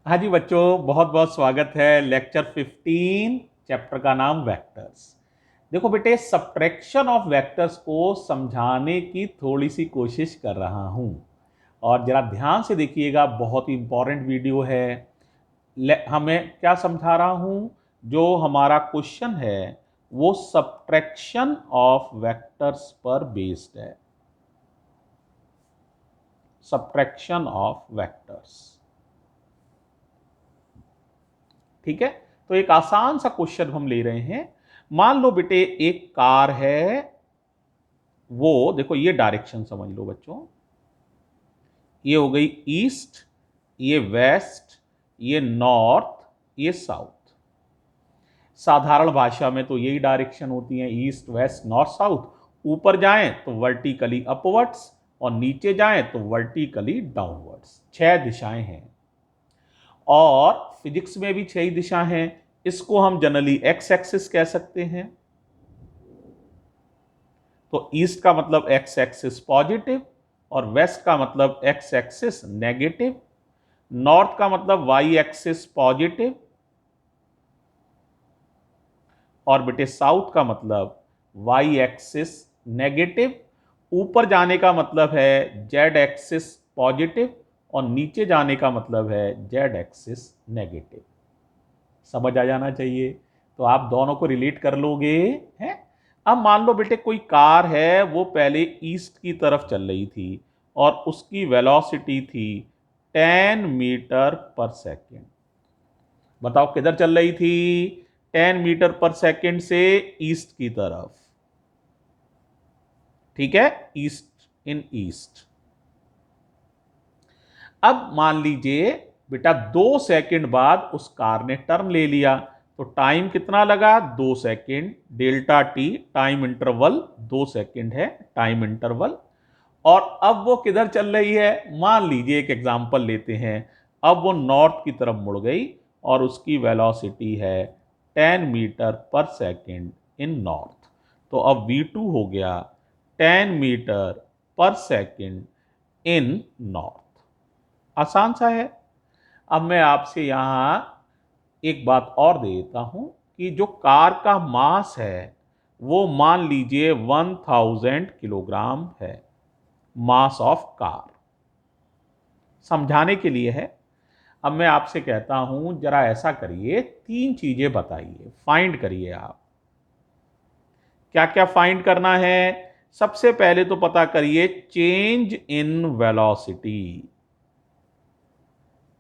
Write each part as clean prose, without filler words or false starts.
हाँ जी बच्चों, बहुत बहुत स्वागत है। लेक्चर 15, चैप्टर का नाम वेक्टर्स। देखो बेटे, सब्ट्रैक्शन ऑफ वेक्टर्स को समझाने की थोड़ी सी कोशिश कर रहा हूं और जरा ध्यान से देखिएगा, बहुत ही इंपॉर्टेंट वीडियो है। हमें क्या समझा रहा हूं? जो हमारा क्वेश्चन है वो सब्ट्रैक्शन ऑफ वेक्टर्स पर बेस्ड है। सब्ट्रैक्शन ऑफ वेक्टर्स, ठीक है। तो एक आसान सा क्वेश्चन हम ले रहे हैं। मान लो बेटे, एक कार है। वो देखो, ये डायरेक्शन समझ लो बच्चों। ये हो गई ईस्ट, ये वेस्ट, ये नॉर्थ, ये साउथ। साधारण भाषा में तो यही डायरेक्शन होती है, ईस्ट वेस्ट नॉर्थ साउथ। ऊपर जाएं तो वर्टिकली अपवर्ड्स और नीचे जाएं तो वर्टिकली डाउनवर्ड्स। 6 दिशाएं हैं और फिजिक्स में भी 6 ही दिशा हैं। इसको हम जनरली एक्स एक्सिस कह सकते हैं। तो ईस्ट का मतलब एक्स एक्सिस पॉजिटिव और वेस्ट का मतलब एक्स एक्सिस नेगेटिव। नॉर्थ का मतलब वाई एक्सिस पॉजिटिव और बेटे साउथ का मतलब वाई एक्सिस नेगेटिव। ऊपर जाने का मतलब है जेड एक्सिस पॉजिटिव और नीचे जाने का मतलब है जेड एक्सिस नेगेटिव। समझ आ जाना चाहिए। तो आप दोनों को रिलेट कर लोगे हैं। अब मान लो बेटे, कोई कार है, वो पहले ईस्ट की तरफ चल रही थी और उसकी वेलोसिटी थी 10 मीटर पर सेकेंड। बताओ किधर चल रही थी? 10 मीटर पर सेकेंड से ईस्ट की तरफ, ठीक है, ईस्ट इन ईस्ट। अब मान लीजिए बेटा, 2 सेकंड बाद उस कार ने टर्न ले लिया। तो टाइम कितना लगा? 2 second. Delta T time interval 2 second है, टाइम इंटरवल। और अब वो किधर चल रही है? मान लीजिए एक एग्जांपल लेते हैं। अब वो नॉर्थ की तरफ मुड़ गई और उसकी वेलोसिटी है 10 मीटर पर सेकंड इन नॉर्थ। तो अब V2 हो गया 10 मीटर पर सेकंड इन नॉर्थ। आसान सा है। अब मैं आपसे यहां एक बात और दे देता हूं कि जो कार का मास है वो मान लीजिए 1000 किलोग्राम है। मास ऑफ कार समझाने के लिए है। अब मैं आपसे कहता हूं, जरा ऐसा करिए, 3 चीजें बताइए, फाइंड करिए आप। क्या क्या फाइंड करना है? सबसे पहले तो पता करिए चेंज इन वेलोसिटी।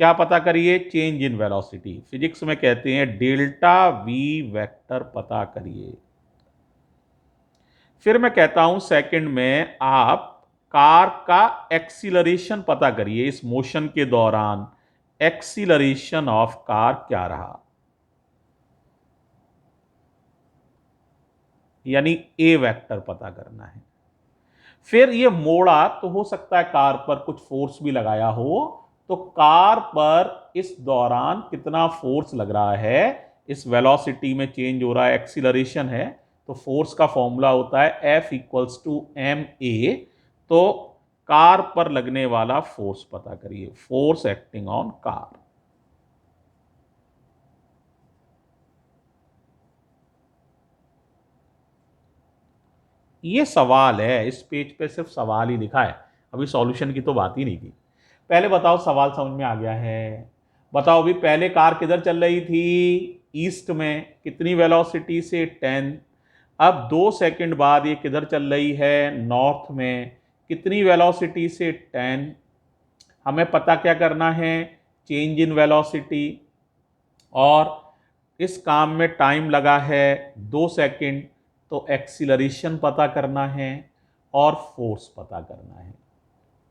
क्या पता करिए? Change in velocity. फिजिक्स में कहते हैं डेल्टा वी वेक्टर पता करिए। फिर मैं कहता हूं सेकंड में आप कार का एक्सीलरेशन पता करिए। इस मोशन के दौरान एक्सीलरेशन ऑफ कार क्या रहा, यानी ए वेक्टर पता करना है। फिर ये मोड़ा तो हो सकता है कार पर कुछ फोर्स भी लगाया हो, तो कार पर इस दौरान कितना फोर्स लग रहा है, इस वेलोसिटी में चेंज हो रहा है, एक्सीलरेशन है। तो फोर्स का फॉर्मूला होता है F=ma। तो कार पर लगने वाला फोर्स पता करिए, फोर्स एक्टिंग ऑन कार। ये सवाल है, इस पेज पे सिर्फ सवाल ही लिखा है, अभी सॉल्यूशन की तो बात ही नहीं की। पहले बताओ, सवाल समझ में आ गया है? बताओ, अभी पहले कार किधर चल रही थी? ईस्ट में। कितनी वेलोसिटी से? 10। अब 2 सेकंड बाद ये किधर चल रही है? नॉर्थ में। कितनी वेलोसिटी से? 10। हमें पता क्या करना है? Change in velocity. और इस काम में टाइम लगा है 2 सेकंड। तो एक्सीलरेशन पता करना है और फोर्स पता करना है।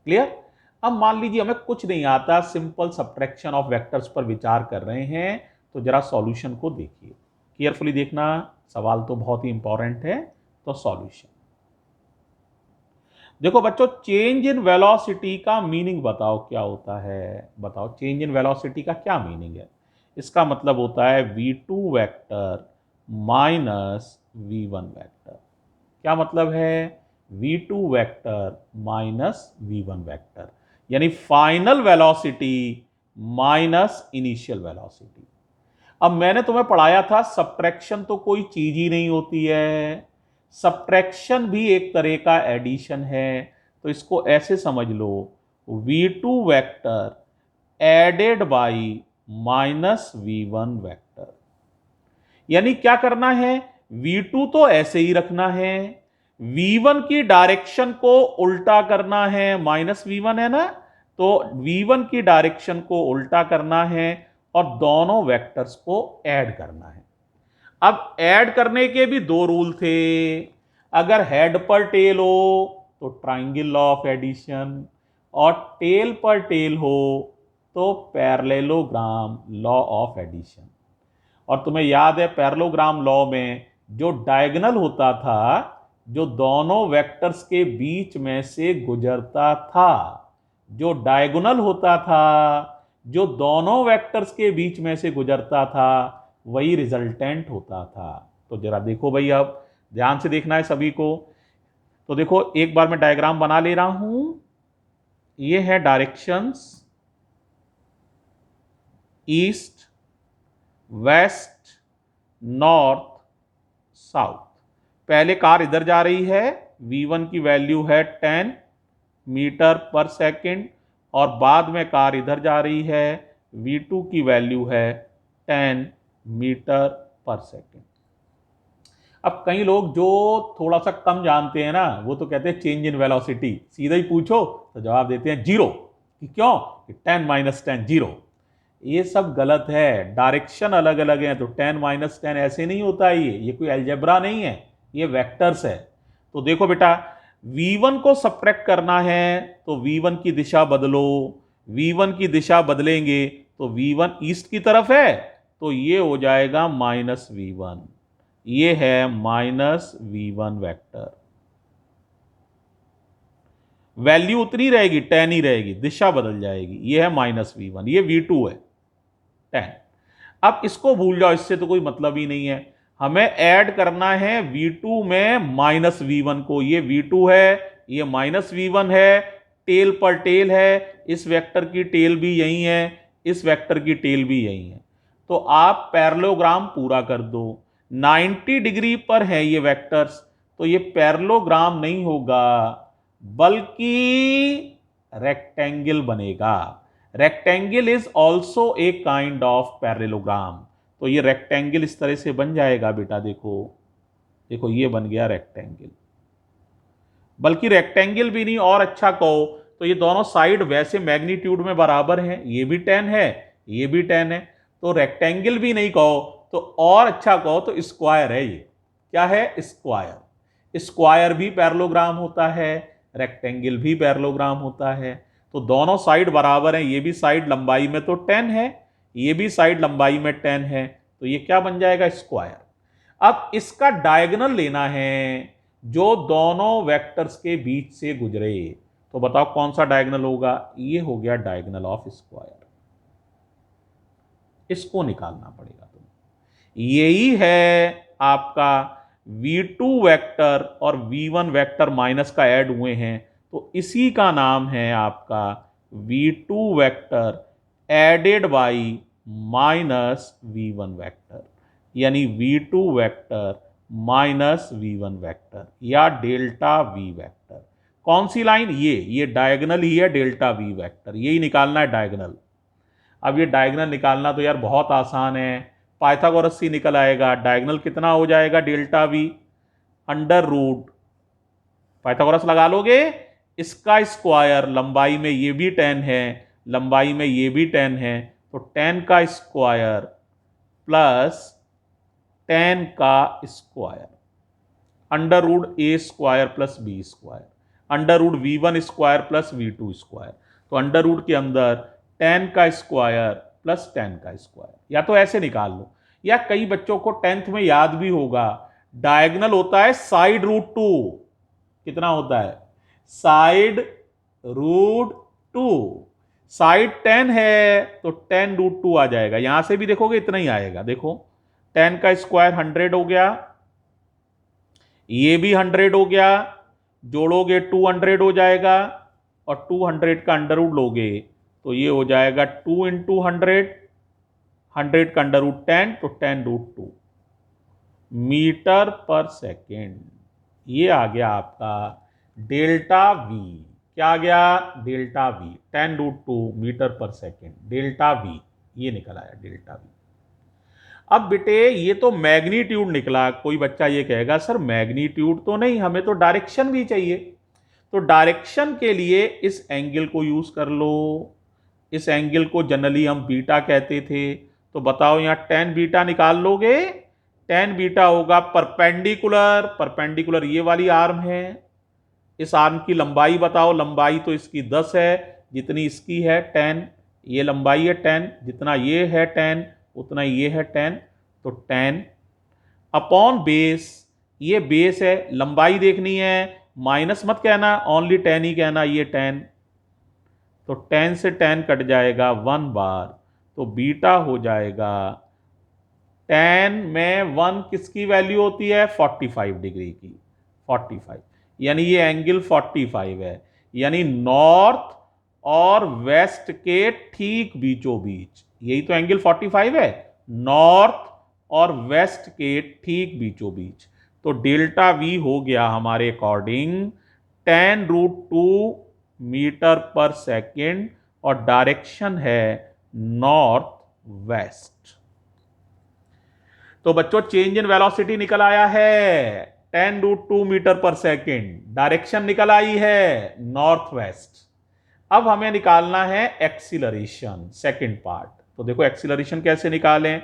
क्लियर? अब मान लीजिए हमें कुछ नहीं आता, सिंपल सब्ट्रैक्शन ऑफ वेक्टर्स पर विचार कर रहे हैं। तो जरा सॉल्यूशन को देखिए, केयरफुली देखना, सवाल तो बहुत ही इंपॉर्टेंट है। तो सॉल्यूशन देखो बच्चों, चेंज इन वेलोसिटी का मीनिंग बताओ क्या होता है? बताओ, चेंज इन वेलोसिटी का क्या मीनिंग है? इसका मतलब होता है V2 vector minus V1 vector. क्या मतलब है? V2 vector minus V1 vector, यानी final velocity minus initial velocity. अब मैंने तुम्हें पढ़ाया था सब्ट्रैक्शन तो कोई चीज ही नहीं होती है, सब्ट्रैक्शन भी एक तरह का एडिशन है। तो इसको ऐसे समझ लो, v2 vector added by minus v1 vector. यानी क्या करना है, v2 तो ऐसे ही रखना है, v1 की डायरेक्शन को उल्टा करना है, माइनस v1 है ना, तो v1 की डायरेक्शन को उल्टा करना है और दोनों वेक्टर्स को ऐड करना है। अब ऐड करने के भी दो रूल थे, अगर हेड पर टेल हो तो ट्राइंगल लॉ ऑफ एडिशन, और टेल पर टेल हो तो पैरेललोग्राम लॉ ऑफ एडिशन। और तुम्हें याद है पैरेललोग्राम लॉ में जो डायगोनल होता था, जो दोनों वेक्टर्स के बीच में से गुजरता था, जो डायगोनल होता था, जो दोनों वेक्टर्स के बीच में से गुजरता था, वही रिजल्टेंट होता था। तो जरा देखो भाई, अब ध्यान से देखना है सभी को। तो देखो एक बार मैं डायग्राम बना ले रहा हूं, ये है directions east, west, north, south. पहले कार इधर जा रही है, v1 की वैल्यू है 10 मीटर पर सेकंड, और बाद में कार इधर जा रही है, v2 की वैल्यू है 10 मीटर पर सेकंड। अब कई लोग जो थोड़ा सा कम जानते हैं ना, वो तो कहते हैं चेंज इन वेलोसिटी, सीधा ही पूछो तो जवाब देते हैं जीरो। कि क्यों, कि 10 माइनस 10 जीरो। ये सब गलत है, डायरेक्शन अलग अलग है, तो 10 माइनस 10 ऐसे नहीं होता है, ये कोई अलजेब्रा नहीं है, ये वेक्टर्स है। तो देखो बेटा, v1 को सब्ट्रैक्ट करना है तो v1 की दिशा बदलो, v1 की दिशा बदलेंगे तो v1 ईस्ट की तरफ है, तो ये हो जाएगा माइनस v1, ये है माइनस v1 वेक्टर। वैल्यू उतनी रहेगी, 10 ही रहेगी, दिशा बदल जाएगी, ये है माइनस v1, ये v2 है 10। अब इसको भूल जाओ, इससे तो कोई मतलब ही नहीं है। हमें ऐड करना है v2 में माइनस v1 को, ये v2 है, ये माइनस v1 है, टेल पर टेल है, इस वेक्टर की टेल भी यही है, इस वेक्टर की टेल भी यही है। तो आप पैरेललोग्राम पूरा कर दो, 90 डिग्री पर है ये वेक्टर्स, तो ये पैरेललोग्राम नहीं होगा बल्कि रेक्टेंगल बनेगा। Rectangle is also a kind of parallelogram. तो ये रेक्टेंगल इस तरह से बन जाएगा बेटा, देखो देखो ये बन गया रेक्टेंगल। बल्कि रेक्टेंगल भी नहीं, और अच्छा कहो तो ये दोनों साइड वैसे मैग्नीट्यूड में बराबर हैं, ये भी 10 है, ये भी 10 है। तो रेक्टेंगल भी नहीं कहो तो और अच्छा कहो तो स्क्वायर है। ये क्या है, स्क्वायर। स्क्वायर भी पैरेललोग्राम होता है, रेक्टेंगल भी पैरेललोग्राम होता है। तो दोनों साइड बराबर हैं, ये भी साइड लंबाई में तो 10 है, ये भी साइड लंबाई में 10 है, तो ये क्या बन जाएगा, स्क्वायर। अब इसका डायगोनल लेना है जो दोनों वेक्टर्स के बीच से गुजरे, तो बताओ कौन सा डायगोनल होगा, ये हो गया डायगोनल ऑफ स्क्वायर। इसको निकालना पड़ेगा तुम्हें। यही है आपका v2 वेक्टर और v1 वेक्टर माइनस का ऐड हुए हैं, तो इसी का नाम है आपका v2 vector added by minus v1 vector, यानी v2 vector minus v1 vector या डेल्टा v वेक्टर। कौन सी लाइन, ये डायगोनल ही है डेल्टा v वेक्टर, यही निकालना है डायगोनल। अब ये डायगोनल निकालना तो यार बहुत आसान है, पाइथागोरस से निकल आएगा। डायगोनल कितना हो जाएगा, delta v under root, Pythagoras लगा लोगे, इसका स्क्वायर, लंबाई में ये भी 10 है, लंबाई में ये भी 10 है, तो 10 का स्क्वायर प्लस 10 का square, under root A square plus B square, under root v1 square plus v2 square. तो अंडर रूट के अंदर 10 का स्क्वायर प्लस 10 का स्क्वायर, या तो ऐसे निकाल लो, या कई बच्चों को 10th में याद भी होगा, डायगोनल होता है साइड रूट 2। कितना होता है, साइड रूट 2। साइड 10 है तो 10 रूट 2 आ जाएगा, यहां से भी देखोगे इतना ही आएगा। देखो 10 का स्क्वायर 100 हो गया, ये भी 100 हो गया, जोड़ोगे 200 हो जाएगा, और 200 का अंडर रूट लोगे तो ये हो जाएगा 2 इंटू 100, 100 का अंडर रूट 10 तो 10√2 मीटर पर सेकेंड। ये आ गया आपका डेल्टा वी। क्या आ गया? डेल्टा वी, 10√2 मीटर पर सेकेंड, डेल्टा वी ये निकल आया, डेल्टा वी। अब बेटे ये तो मैग्नीट्यूड निकला। कोई बच्चा ये कहेगा सर मैग्नीट्यूड तो नहीं, हमें तो डायरेक्शन भी चाहिए। तो डायरेक्शन के लिए इस एंगल को यूज कर लो। इस एंगल को जनरली हम बीटा कहते थे। तो बताओ यहां tan बीटा निकाल लोगे? tan बीटा होगा परपेंडिकुलर, परपेंडिकुलर ये वाली आर्म है। इस आर्म की लंबाई बताओ, लंबाई तो इसकी 10 है जितनी इसकी है 10, ये लंबाई है 10, जितना ये है 10 उतना ये है 10, तो 10 अपॉन बेस, ये बेस है, लंबाई देखनी है, माइनस मत कहना, ओनली 10 ही कहना, ये 10, तो 10 से 10 कट जाएगा 1 बार, तो बीटा हो जाएगा 10 में 1 किसकी वैल्यू होती है? 45 डिग्री की, 45, यानी ये एंगल 45 है, यानी नॉर्थ और वेस्ट के ठीक बीचों बीच, यही तो एंगल 45 है, नॉर्थ और वेस्ट के ठीक बीचों बीच। तो डेल्टा वी हो गया हमारे अकॉर्डिंग 10√2 मीटर पर सेकेंड और डायरेक्शन है नॉर्थ वेस्ट। तो बच्चों चेंज इन वेलोसिटी निकल आया है 10√2 मीटर पर सेकेंड, डायरेक्शन निकल आई है नॉर्थ वेस्ट। अब हमें निकालना है एक्सीलरेशन, सेकंड पार्ट। तो देखो एक्सीलरेशन कैसे निकालें,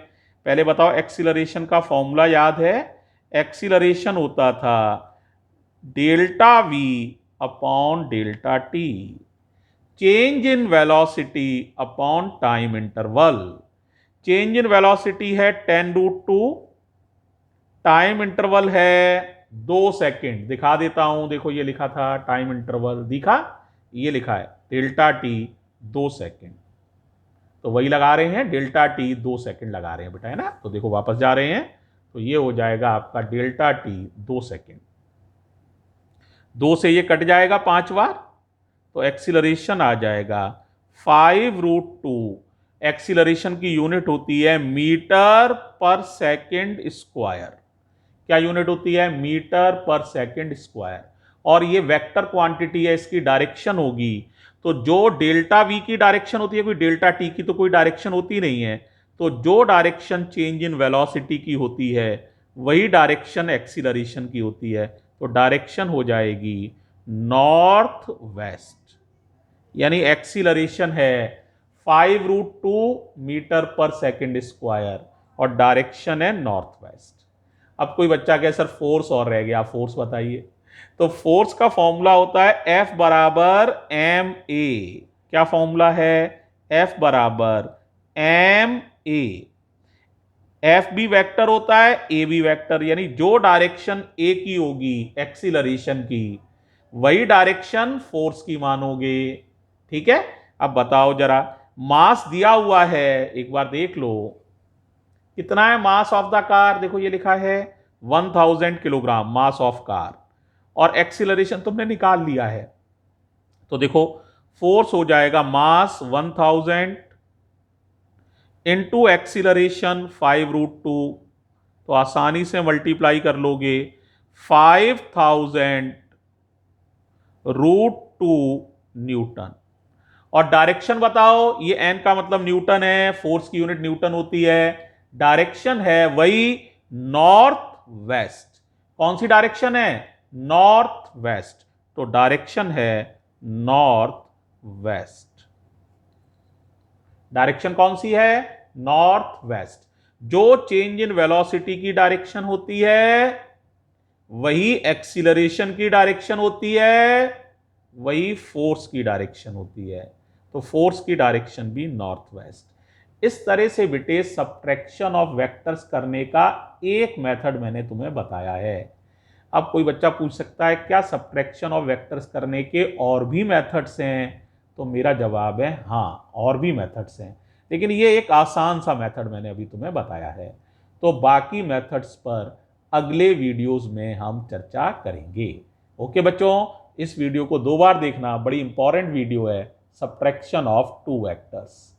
पहले बताओ एक्सीलरेशन का फॉर्मूला याद है? एक्सीलरेशन होता था delta we upon delta T, change in velocity upon time interval. Change in velocity है 10√2, टाइम इंटरवल है 2 सेकेंड। दिखा देता हूं, देखो ये लिखा था टाइम इंटरवल, दिखा, ये लिखा है डेल्टा टी 2 सेकेंड, तो वही लगा रहे हैं डेल्टा टी 2 सेकेंड लगा रहे हैं बेटा, है ना। तो देखो वापस जा रहे हैं, तो ये हो जाएगा आपका डेल्टा टी 2 सेकेंड, 2 से ये कट जाएगा 5 बार, तो एक्सीलरेशन आ जाएगा 5√2। एक्सीलरेशन की यूनिट होती है मीटर पर सेकेंड स्क्वायर। क्या यूनिट होती है? मीटर पर सेकेंड स्क्वायर। और ये वेक्टर क्वांटिटी है, इसकी डायरेक्शन होगी, तो जो डेल्टा वी की डायरेक्शन होती है, कोई डेल्टा टी की तो कोई डायरेक्शन होती नहीं है, तो जो डायरेक्शन चेंज इन वेलोसिटी की होती है वही डायरेक्शन एक्सीलरेशन की होती है। तो डायरेक्शन हो जाएगी नॉर्थ वेस्ट, यानी एक्सीलरेशन है 5√2 मीटर पर सेकेंड स्क्वायर और डायरेक्शन है नॉर्थ वेस्ट। अब कोई बच्चा कहे सर फोर्स और रह गया, फोर्स बताइए। तो फोर्स का फॉर्मूला होता है F बराबर ma। क्या फॉर्मूला है? F बराबर ma। F भी वेक्टर होता है, A भी वेक्टर, यानी जो डायरेक्शन A की होगी एक्सीलरेशन की, वही डायरेक्शन फोर्स की मानोगे। ठीक है, अब बताओ जरा, मास दिया हुआ है, एक बार देख लो कितना है मास ऑफ द कार। देखो ये लिखा है 1000 किलोग्राम मास ऑफ कार, और एक्सीलरेशन तुमने निकाल लिया है। तो देखो फोर्स हो जाएगा मास 1000 इंटू एक्सीलरेशन 5√2, तो आसानी से मल्टीप्लाई कर लोगे, 5000√2 न्यूटन। और डायरेक्शन बताओ, ये एन का मतलब न्यूटन है, फोर्स की यूनिट न्यूटन होती है, डायरेक्शन है वही नॉर्थ वेस्ट। कौन सी डायरेक्शन है? नॉर्थ वेस्ट, तो डायरेक्शन है नॉर्थ वेस्ट। डायरेक्शन कौन सी है? North west. जो चेंज इन वेलोसिटी की डायरेक्शन होती है वही एक्सीलरेशन की डायरेक्शन होती है, वही फोर्स की डायरेक्शन होती है, तो फोर्स की डायरेक्शन भी नॉर्थ वेस्ट। इस तरह से बेटे सब्ट्रैक्शन ऑफ वेक्टर्स करने का एक मेथड मैंने तुम्हें बताया है। अब कोई बच्चा पूछ सकता है क्या सब्ट्रैक्शन ऑफ वेक्टर्स करने के और भी मेथड्स हैं? तो मेरा जवाब है हाँ, और भी मेथड्स हैं, लेकिन ये एक आसान सा मेथड मैंने अभी तुम्हें बताया है। तो बाकी मेथड्स पर अगले वीडियोस में हम चर्चा करेंगे। ओके बच्चों, इस वीडियो को 2 बार देखना, बड़ी इंपॉर्टेंट वीडियो है, सब्ट्रैक्शन ऑफ टू वेक्टर्स।